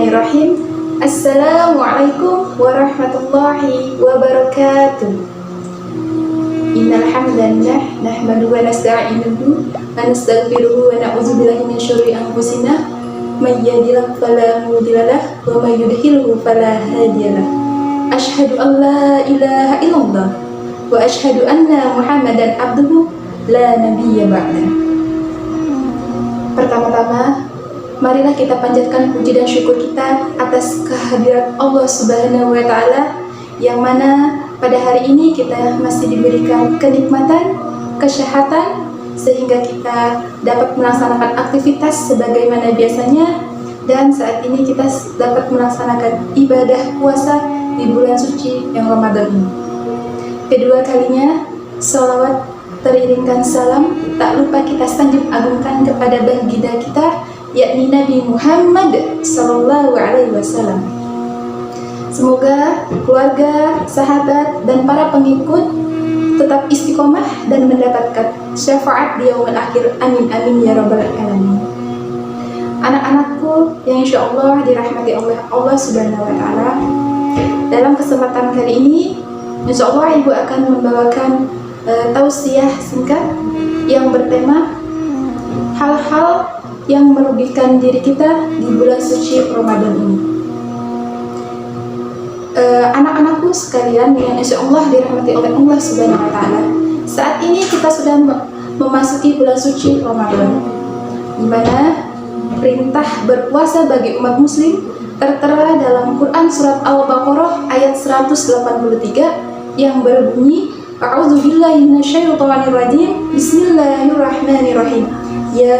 Bismillahirrahmanirrahim. Assalamualaikum warahmatullahi wabarakatuh. Innal hamdalillah nahmaduhu wa nasta'inuhu wa nastaghfiruhu wa na'udzu billahi min syururi anfusina may yahdihillahu fala mudilla lahu wa may yudhlilhu fala hadiya lahu. Asyhadu an la ilaha illallah wa asyhadu anna Muhammadan abduhu la nabiyya ba'da. Pertama-tama, marilah kita panjatkan puji dan syukur kita atas kehadirat Allah Subhanahu wa Ta'ala, yang mana pada hari ini kita masih diberikan kenikmatan, kesehatan, sehingga kita dapat melaksanakan aktivitas sebagaimana biasanya, dan saat ini kita dapat melaksanakan ibadah puasa di bulan suci yang Ramadan ini. Kedua kalinya, sholawat teriringkan salam tak lupa kita sanjung agungkan kepada baginda kita, yakni Nabi Muhammad Sallallahu Alaihi Wasallam. Semoga keluarga, sahabat, dan para pengikut tetap istiqomah dan mendapatkan syafaat di yaumul akhir. Amin amin ya rabbal alamin. Anak-anakku yang insya Allah dirahmati oleh Allah Subhanahu Wa Taala, dalam kesempatan kali ini insya Allah ibu akan membawakan tausiah singkat yang bertema hal-hal yang merugikan diri kita di bulan suci Ramadan ini. Anak-anakku sekalian yang insya Allah dirahmati oleh Allah Subhanahu Wa Taala, saat ini kita sudah memasuki bulan suci Ramadan, di mana perintah berpuasa bagi umat muslim tertera dalam Quran surat Al-Baqarah ayat 183 yang berbunyi, A'udzubillahi minasyaitonir rajim. Bismillahirrahmanirrahim. Ya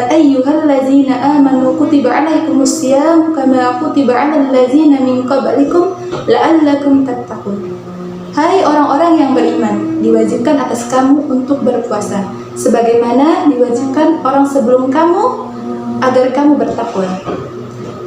ayyuhallazina amanu kutiba alaikumus syiyam kama kutiba alal ladzina min qablikum la'allakum tattaqun. Hai orang-orang yang beriman, diwajibkan atas kamu untuk berpuasa sebagaimana diwajibkan orang sebelum kamu agar kamu bertakwa.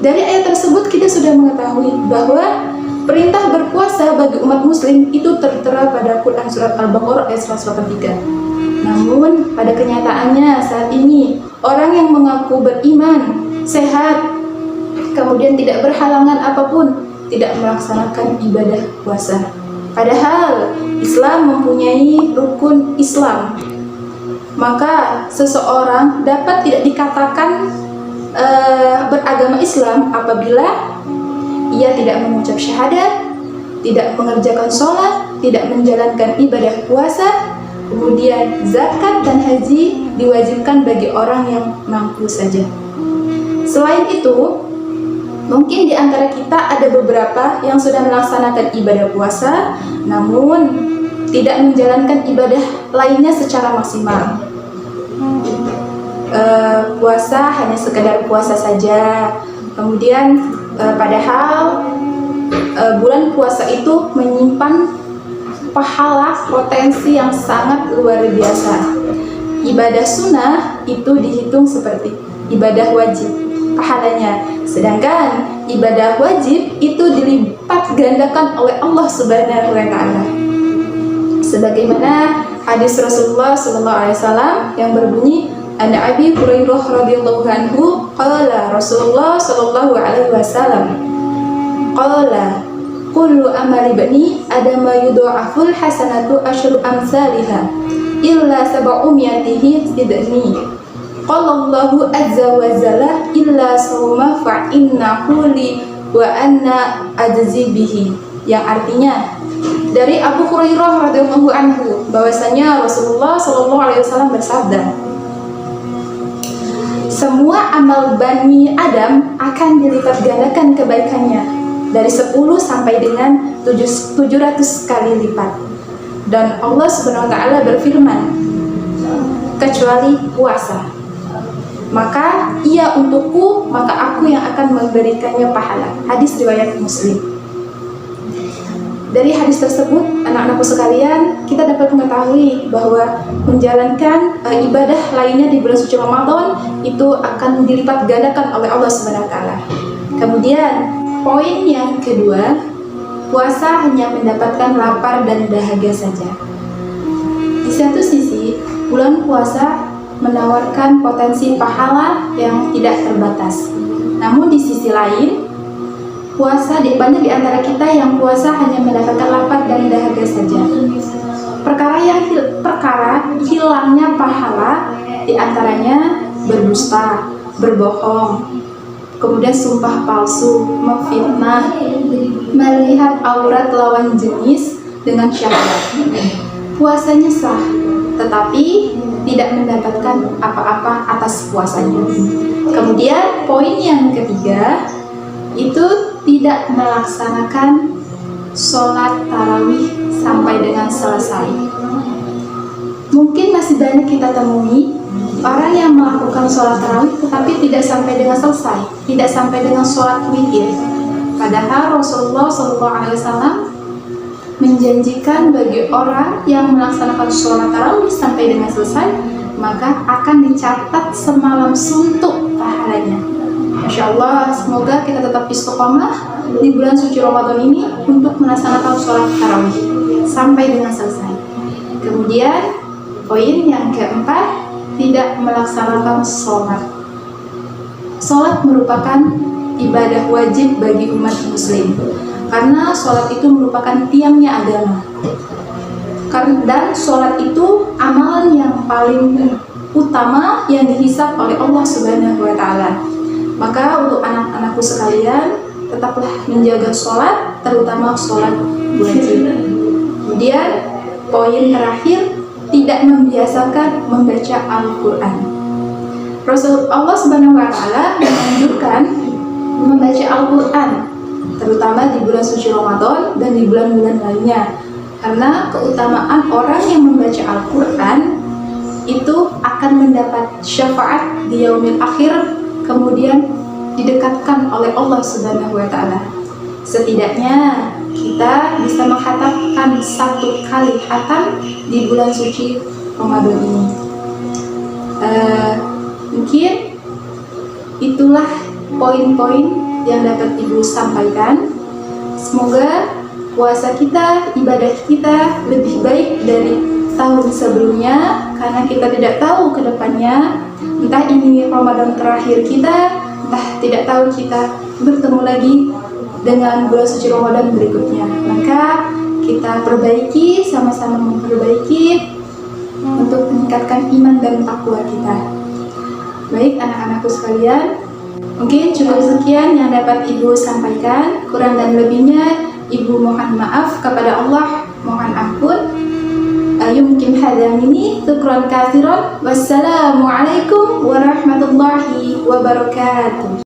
Dari ayat tersebut kita sudah mengetahui bahwa perintah berpuasa bagi umat muslim itu tertera pada Quran surat Al-Baqarah ayat 183. Namun pada kenyataannya saat ini orang yang mengaku beriman, sehat, kemudian tidak berhalangan apapun, tidak melaksanakan ibadah puasa. Padahal Islam mempunyai rukun Islam. Maka seseorang dapat tidak dikatakan beragama Islam apabila ia tidak mengucap syahadat, tidak mengerjakan sholat, tidak menjalankan ibadah puasa, kemudian zakat dan haji diwajibkan bagi orang yang mampu saja. Selain itu, mungkin di antara kita ada beberapa yang sudah melaksanakan ibadah puasa, namun tidak menjalankan ibadah lainnya secara maksimal. Puasa hanya sekedar puasa saja. Kemudian padahal bulan puasa itu menyimpan pahala potensi yang sangat luar biasa. Ibadah sunnah itu dihitung seperti ibadah wajib pahalanya, sedangkan ibadah wajib itu dilipat gandakan oleh Allah Subhanahu wa Ta'ala. Sebagaimana hadis Rasulullah sallallahu alaihi wasallam yang berbunyi, An Abi Hurairah radhiyallahu anhu qala Rasulullah sallallahu alaihi wasallam qala kullu amali bani adama yudha'aful hasanatu asyru amsalha illa sab'umiyatihi sidni. Qala Allahu azza wa jalla illa sawma fa innahu li wa anna ajzi bihi. Yang artinya dari Abu Hurairah radhiyallahu anhu bahwasanya Rasulullah sallallahu alaihi wasallam bersabda, semua amal Bani Adam akan dilipat gandakan kebaikannya dari 10 sampai dengan 700 kali lipat. Dan Allah Subhanahu wa Ta'ala berfirman, kecuali puasa, maka ia untukku, maka aku yang akan memberikannya pahala. Hadis riwayat Muslim. Dari hadis tersebut, anak-anakku sekalian, kita dapat mengetahui bahwa menjalankan ibadah lainnya di bulan suci Ramadan itu akan dilipat gandakan oleh Allah Subhanahu wa Ta'ala. Kemudian poin yang kedua, puasa hanya mendapatkan lapar dan dahaga saja. Di satu sisi, bulan puasa menawarkan potensi pahala yang tidak terbatas. Namun di sisi lain, banyak di antara kita yang puasa hanya mendapatkan lapar dan dahaga saja. Perkara hilangnya pahala di antaranya berdusta, berbohong, kemudian sumpah palsu, memfitnah, melihat aurat lawan jenis dengan syahwat. Puasanya sah, tetapi tidak mendapatkan apa-apa atas puasanya. Kemudian poin yang ketiga itu tidak melaksanakan sholat tarawih sampai dengan selesai. Mungkin masih banyak kita temui orang yang melakukan sholat tarawih tetapi tidak sampai dengan selesai, tidak sampai dengan sholat witir. Padahal Rasulullah SAW menjanjikan bagi orang yang melaksanakan sholat tarawih sampai dengan selesai, maka akan dicatat semalam suntuk pahalanya. Masya Allah, semoga kita tetap istiqomah di bulan suci Ramadan ini untuk melaksanakan sholat tarawih sampai dengan selesai. Kemudian poin yang keempat, tidak melaksanakan sholat. Sholat merupakan ibadah wajib bagi umat muslim, karena sholat itu merupakan tiangnya agama. Dan sholat itu amalan yang paling utama yang dihisab oleh Allah Subhanahu wa Ta'ala. Maka untuk anak-anakku sekalian, tetaplah menjaga sholat, terutama sholat wajib. Kemudian poin terakhir, tidak membiasakan membaca Al-Quran. Rasulullah Subhanahu wa Ta'ala menganjurkan membaca Al-Quran, terutama di bulan suci Ramadan dan di bulan-bulan lainnya, karena keutamaan orang yang membaca Al-Quran itu akan mendapat syafaat di yaumil akhir, kemudian didekatkan oleh Allah Subhanahu wa Ta'ala. Setidaknya kita bisa menghatamkan 1 kali khatam di bulan suci Ramadan ini. Mungkin itulah poin-poin yang dapat Ibu sampaikan. Semoga puasa kita, ibadah kita lebih baik dari tahun sebelumnya, karena kita tidak tahu ke depannya, entah ini Ramadan terakhir kita, entah tidak tahu kita bertemu lagi dengan bulan suci Ramadan berikutnya. Maka kita perbaiki, sama-sama memperbaiki untuk meningkatkan iman dan takwa kita. Baik anak-anakku sekalian, mungkin cukup sekian yang dapat Ibu sampaikan. Kurang dan lebihnya Ibu mohon maaf kepada Allah, mohon ampun. Yumkin hadha minni, syukran katsiran. Wassalamualaikum warahmatullahi wabarakatuh.